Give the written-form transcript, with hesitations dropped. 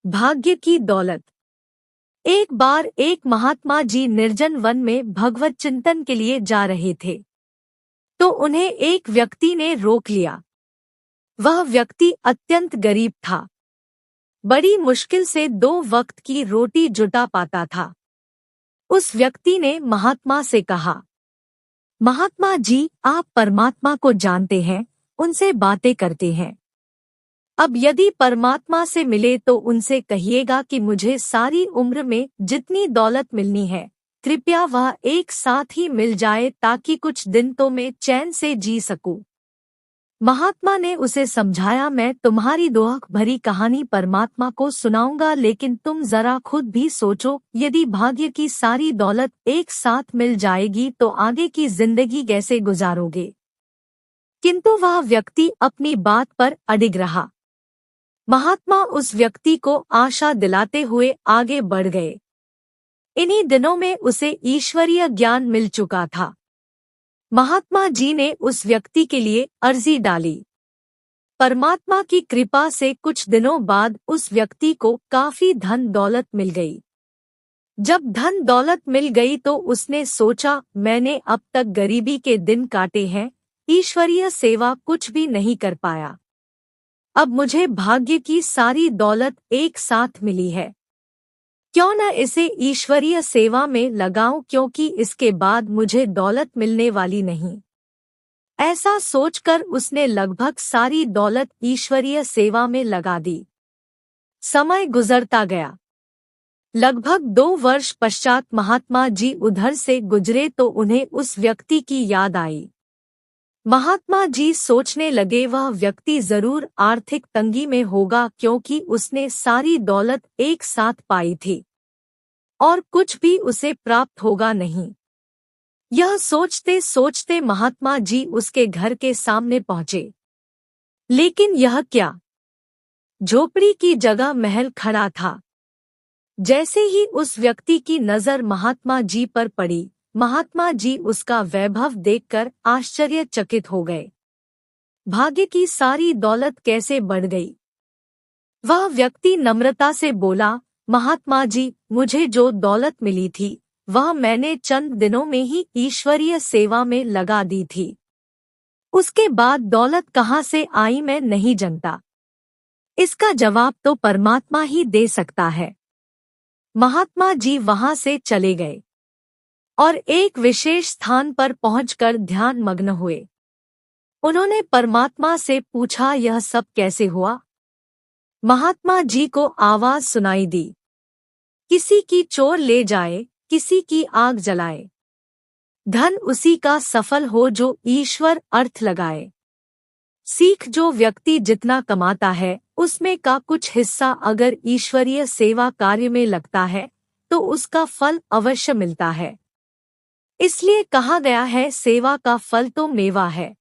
भाग्य की दौलत। एक बार एक महात्मा जी निर्जन वन में भगवत चिंतन के लिए जा रहे थे, तो उन्हें एक व्यक्ति ने रोक लिया। वह व्यक्ति अत्यंत गरीब था, बड़ी मुश्किल से 2 वक्त की रोटी जुटा पाता था। उस व्यक्ति ने महात्मा से कहा, महात्मा जी, आप परमात्मा को जानते हैं, उनसे बातें करते हैं। अब यदि परमात्मा से मिले तो उनसे कहिएगा कि मुझे सारी उम्र में जितनी दौलत मिलनी है, कृपया वह एक साथ ही मिल जाए ताकि कुछ दिन तो मैं चैन से जी सकूं। महात्मा ने उसे समझाया, मैं तुम्हारी दुख भरी कहानी परमात्मा को सुनाऊंगा, लेकिन तुम जरा खुद भी सोचो, यदि भाग्य की सारी दौलत एक साथ मिल जाएगी तो आगे की जिंदगी कैसे गुजारोगे। किंतु वह व्यक्ति अपनी बात पर अडिग रहा। महात्मा उस व्यक्ति को आशा दिलाते हुए आगे बढ़ गए। इन्हीं दिनों में उसे ईश्वरीय ज्ञान मिल चुका था। महात्मा जी ने उस व्यक्ति के लिए अर्जी डाली। परमात्मा की कृपा से कुछ दिनों बाद उस व्यक्ति को काफी धन दौलत मिल गई। जब धन दौलत मिल गई तो उसने सोचा, मैंने अब तक गरीबी के दिन काटे हैं, ईश्वरीय सेवा कुछ भी नहीं कर पाया। अब मुझे भाग्य की सारी दौलत एक साथ मिली है, क्यों न इसे ईश्वरीय सेवा में लगाऊं, क्योंकि इसके बाद मुझे दौलत मिलने वाली नहीं। ऐसा सोचकर उसने लगभग सारी दौलत ईश्वरीय सेवा में लगा दी। समय गुजरता गया। लगभग 2 वर्ष पश्चात महात्मा जी उधर से गुजरे तो उन्हें उस व्यक्ति की याद आई। महात्मा जी सोचने लगे, वह व्यक्ति जरूर आर्थिक तंगी में होगा, क्योंकि उसने सारी दौलत एक साथ पाई थी और कुछ भी उसे प्राप्त होगा नहीं। यह सोचते सोचते महात्मा जी उसके घर के सामने पहुंचे। लेकिन यह क्या, झोपड़ी की जगह महल खड़ा था। जैसे ही उस व्यक्ति की नजर महात्मा जी पर पड़ी, महात्मा जी उसका वैभव देखकर आश्चर्यचकित हो गए। भाग्य की सारी दौलत कैसे बढ़ गई। वह व्यक्ति नम्रता से बोला, महात्मा जी, मुझे जो दौलत मिली थी वह मैंने चंद दिनों में ही ईश्वरीय सेवा में लगा दी थी। उसके बाद दौलत कहाँ से आई मैं नहीं जानता। इसका जवाब तो परमात्मा ही दे सकता है। महात्मा जी वहां से चले गए और एक विशेष स्थान पर पहुंचकर ध्यान मग्न हुए। उन्होंने परमात्मा से पूछा, यह सब कैसे हुआ। महात्मा जी को आवाज सुनाई दी, किसी की चोर ले जाए, किसी की आग जलाए। धन उसी का सफल हो जो ईश्वर अर्थ लगाए। सीख, जो व्यक्ति जितना कमाता है उसमें का कुछ हिस्सा अगर ईश्वरीय सेवा कार्य में लगता है तो उसका फल अवश्य मिलता है। इसलिए कहा गया है, सेवा का फल तो मेवा है।